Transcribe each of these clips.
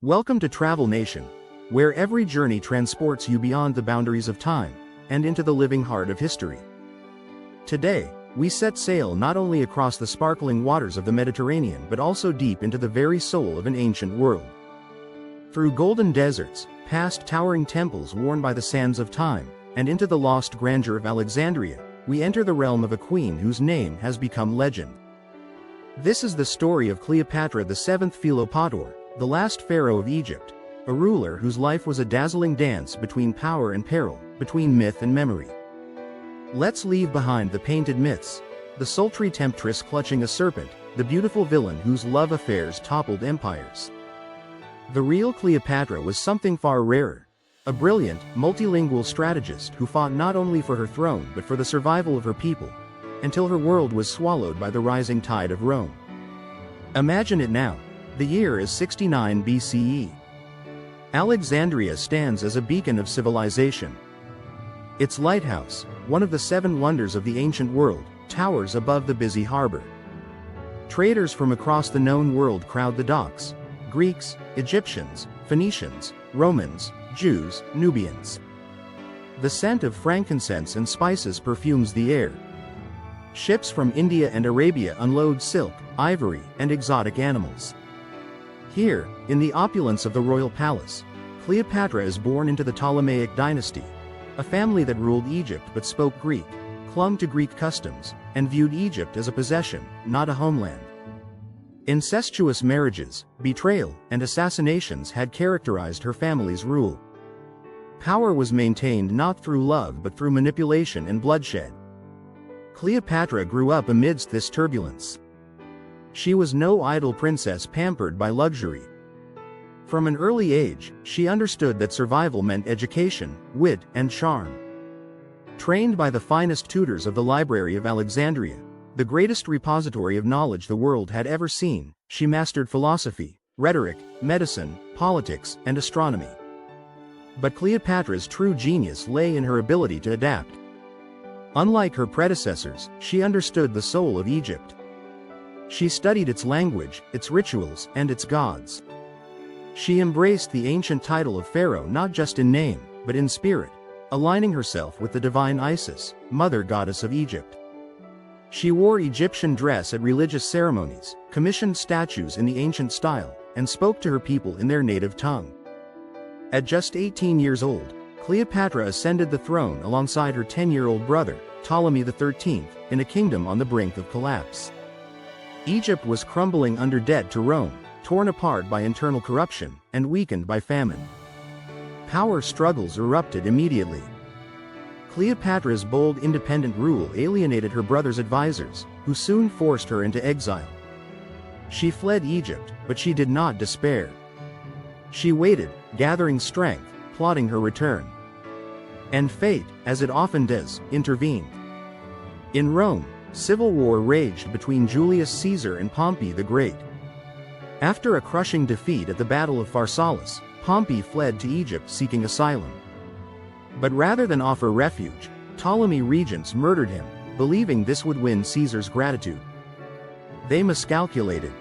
Welcome to Travel Nation, where every journey transports you beyond the boundaries of time and into the living heart of history. Today, we set sail not only across the sparkling waters of the Mediterranean but also deep into the very soul of an ancient world. Through golden deserts, past towering temples worn by the sands of time, and into the lost grandeur of Alexandria, we enter the realm of a queen whose name has become legend. This is the story of Cleopatra VII Philopator, the last pharaoh of Egypt, a ruler whose life was a dazzling dance between power and peril, between myth and memory. Let's leave behind the painted myths, the sultry temptress clutching a serpent, the beautiful villain whose love affairs toppled empires. The real Cleopatra was something far rarer, a brilliant, multilingual strategist who fought not only for her throne but for the survival of her people, until her world was swallowed by the rising tide of Rome. Imagine it now. The year is 69 BCE. Alexandria stands as a beacon of civilization. Its lighthouse, one of the seven wonders of the ancient world, towers above the busy harbor. Traders from across the known world crowd the docks: Greeks, Egyptians, Phoenicians, Romans, Jews, Nubians. The scent of frankincense and spices perfumes the air. Ships from India and Arabia unload silk, ivory, and exotic animals. Here, in the opulence of the royal palace, Cleopatra is born into the Ptolemaic dynasty, a family that ruled Egypt but spoke Greek, clung to Greek customs, and viewed Egypt as a possession, not a homeland. Incestuous marriages, betrayal, and assassinations had characterized her family's rule. Power was maintained not through love but through manipulation and bloodshed. Cleopatra grew up amidst this turbulence. She was no idle princess pampered by luxury. From an early age, she understood that survival meant education, wit, and charm. Trained by the finest tutors of the Library of Alexandria, the greatest repository of knowledge the world had ever seen, she mastered philosophy, rhetoric, medicine, politics, and astronomy. But Cleopatra's true genius lay in her ability to adapt. Unlike her predecessors, she understood the soul of Egypt. She studied its language, its rituals, and its gods. She embraced the ancient title of Pharaoh not just in name, but in spirit, aligning herself with the divine Isis, mother goddess of Egypt. She wore Egyptian dress at religious ceremonies, commissioned statues in the ancient style, and spoke to her people in their native tongue. At just 18 years old, Cleopatra ascended the throne alongside her 10-year-old brother, Ptolemy XIII, in a kingdom on the brink of collapse. Egypt was crumbling under debt to Rome, torn apart by internal corruption, and weakened by famine. Power struggles erupted immediately. Cleopatra's bold independent rule alienated her brother's advisors, who soon forced her into exile. She fled Egypt, but she did not despair. She waited, gathering strength, plotting her return. And fate, as it often does, intervened. In Rome, civil war raged between Julius Caesar and Pompey the Great. After a crushing defeat at the Battle of Pharsalus, Pompey fled to Egypt seeking asylum. But rather than offer refuge, Ptolemy regents murdered him, believing this would win Caesar's gratitude. They miscalculated.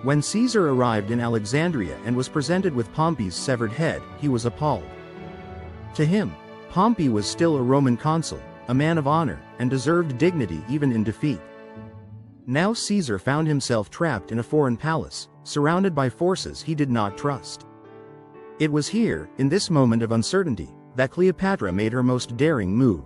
When Caesar arrived in Alexandria and was presented with Pompey's severed head, he was appalled. To him, Pompey was still a Roman consul, a man of honor, and deserved dignity even in defeat. Now Caesar found himself trapped in a foreign palace, surrounded by forces he did not trust. It was here, in this moment of uncertainty, that Cleopatra made her most daring move.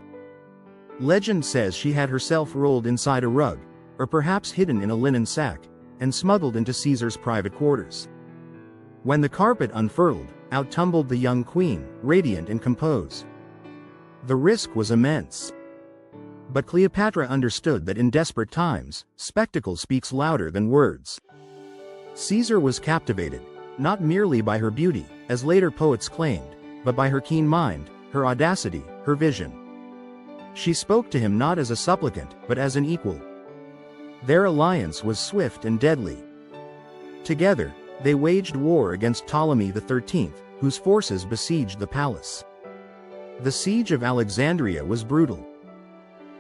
Legend says she had herself rolled inside a rug, or perhaps hidden in a linen sack, and smuggled into Caesar's private quarters. When the carpet unfurled, out tumbled the young queen, radiant and composed. The risk was immense. But Cleopatra understood that in desperate times, spectacle speaks louder than words. Caesar was captivated, not merely by her beauty, as later poets claimed, but by her keen mind, her audacity, her vision. She spoke to him not as a supplicant, but as an equal. Their alliance was swift and deadly. Together, they waged war against Ptolemy XIII, whose forces besieged the palace. The siege of Alexandria was brutal.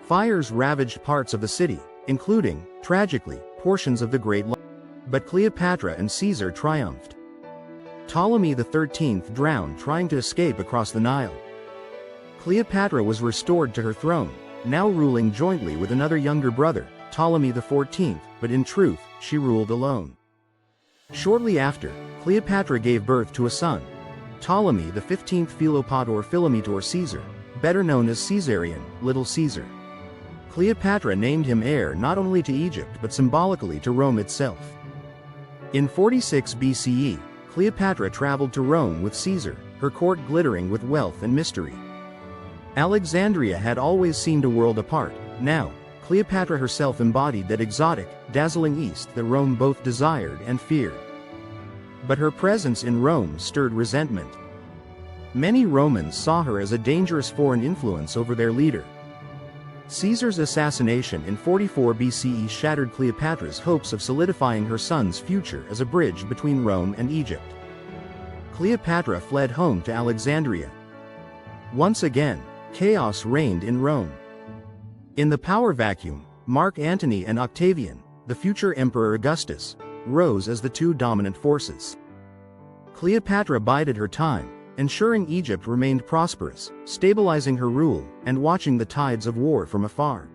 Fires ravaged parts of the city, including, tragically, portions of the Great But Cleopatra and Caesar triumphed. Ptolemy XIII drowned trying to escape across the Nile. Cleopatra was restored to her throne, now ruling jointly with another younger brother, Ptolemy XIV, but in truth, she ruled alone. Shortly after, Cleopatra gave birth to a son, Ptolemy XV Philopator Philometor Caesar, better known as Caesarion, Little Caesar. Cleopatra named him heir not only to Egypt but symbolically to Rome itself. In 46 BCE, Cleopatra traveled to Rome with Caesar, her court glittering with wealth and mystery. Alexandria had always seemed a world apart. Now, Cleopatra herself embodied that exotic, dazzling East that Rome both desired and feared. But her presence in Rome stirred resentment. Many Romans saw her as a dangerous foreign influence over their leader. Caesar's assassination in 44 BCE shattered Cleopatra's hopes of solidifying her son's future as a bridge between Rome and Egypt. Cleopatra fled home to Alexandria. Once again, chaos reigned in Rome. In the power vacuum, Mark Antony and Octavian, the future Emperor Augustus, rose as the two dominant forces. Cleopatra bided her time, ensuring Egypt remained prosperous, stabilizing her rule, and watching the tides of war from afar.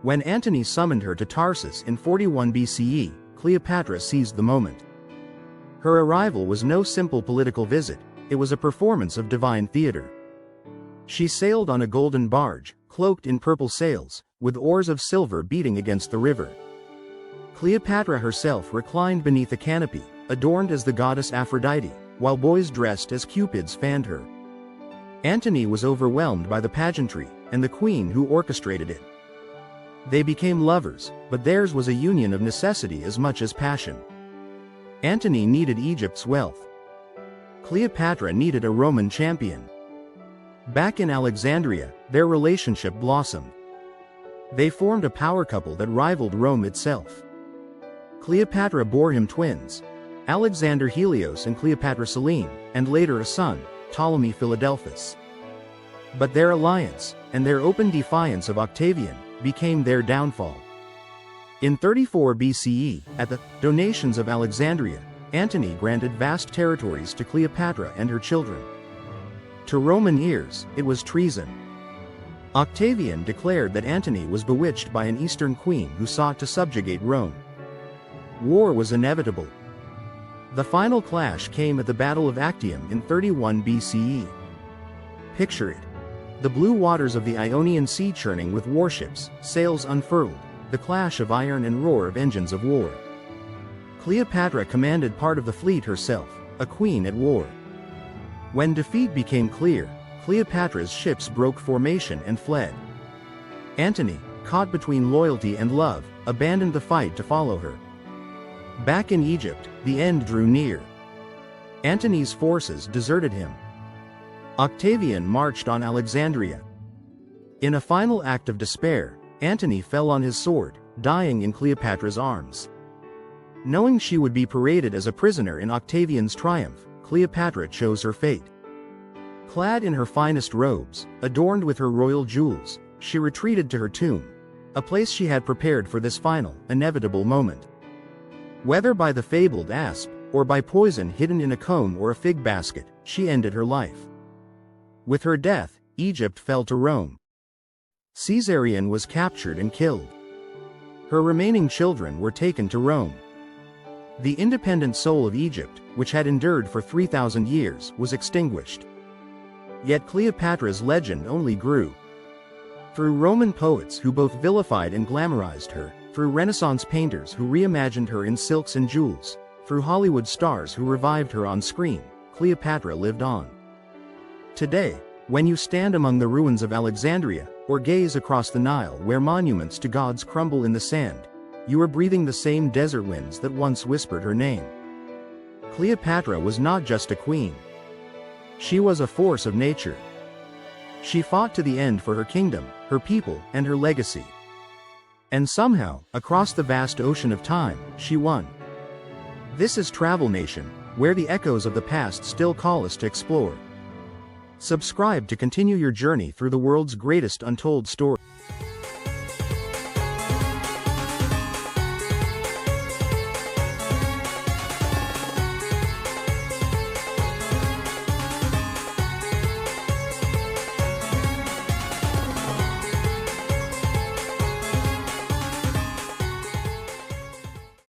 When Antony summoned her to Tarsus in 41 BCE, Cleopatra seized the moment. Her arrival was no simple political visit, it was a performance of divine theater. She sailed on a golden barge, cloaked in purple sails, with oars of silver beating against the river. Cleopatra herself reclined beneath a canopy, adorned as the goddess Aphrodite, while boys dressed as cupids fanned her. Antony was overwhelmed by the pageantry, and the queen who orchestrated it. They became lovers, but theirs was a union of necessity as much as passion. Antony needed Egypt's wealth. Cleopatra needed a Roman champion. Back in Alexandria, their relationship blossomed. They formed a power couple that rivaled Rome itself. Cleopatra bore him twins, Alexander Helios and Cleopatra Selene, and later a son, Ptolemy Philadelphus. But their alliance, and their open defiance of Octavian, became their downfall. In 34 BCE, at the donations of Alexandria, Antony granted vast territories to Cleopatra and her children. To Roman ears, it was treason. Octavian declared that Antony was bewitched by an Eastern queen who sought to subjugate Rome. War was inevitable. The final clash came at the Battle of Actium in 31 BCE. Picture it. The blue waters of the Ionian Sea churning with warships, sails unfurled, the clash of iron and roar of engines of war. Cleopatra commanded part of the fleet herself, a queen at war. When defeat became clear, Cleopatra's ships broke formation and fled. Antony, caught between loyalty and love, abandoned the fight to follow her. Back in Egypt, the end drew near. Antony's forces deserted him. Octavian marched on Alexandria. In a final act of despair, Antony fell on his sword, dying in Cleopatra's arms. Knowing she would be paraded as a prisoner in Octavian's triumph, Cleopatra chose her fate. Clad in her finest robes, adorned with her royal jewels, she retreated to her tomb, a place she had prepared for this final, inevitable moment. Whether by the fabled asp, or by poison hidden in a comb or a fig basket, she ended her life. With her death, Egypt fell to Rome. Caesarion was captured and killed. Her remaining children were taken to Rome. The independent soul of Egypt, which had endured for 3,000 years, was extinguished. Yet Cleopatra's legend only grew. Through Roman poets who both vilified and glamorized her, through Renaissance painters who reimagined her in silks and jewels, through Hollywood stars who revived her on screen, Cleopatra lived on. Today, when you stand among the ruins of Alexandria, or gaze across the Nile where monuments to gods crumble in the sand, you are breathing the same desert winds that once whispered her name. Cleopatra was not just a queen. She was a force of nature. She fought to the end for her kingdom, her people, and her legacy. And somehow, across the vast ocean of time, she won. This is Travel Nation, where the echoes of the past still call us to explore. Subscribe to continue your journey through the world's greatest untold stories.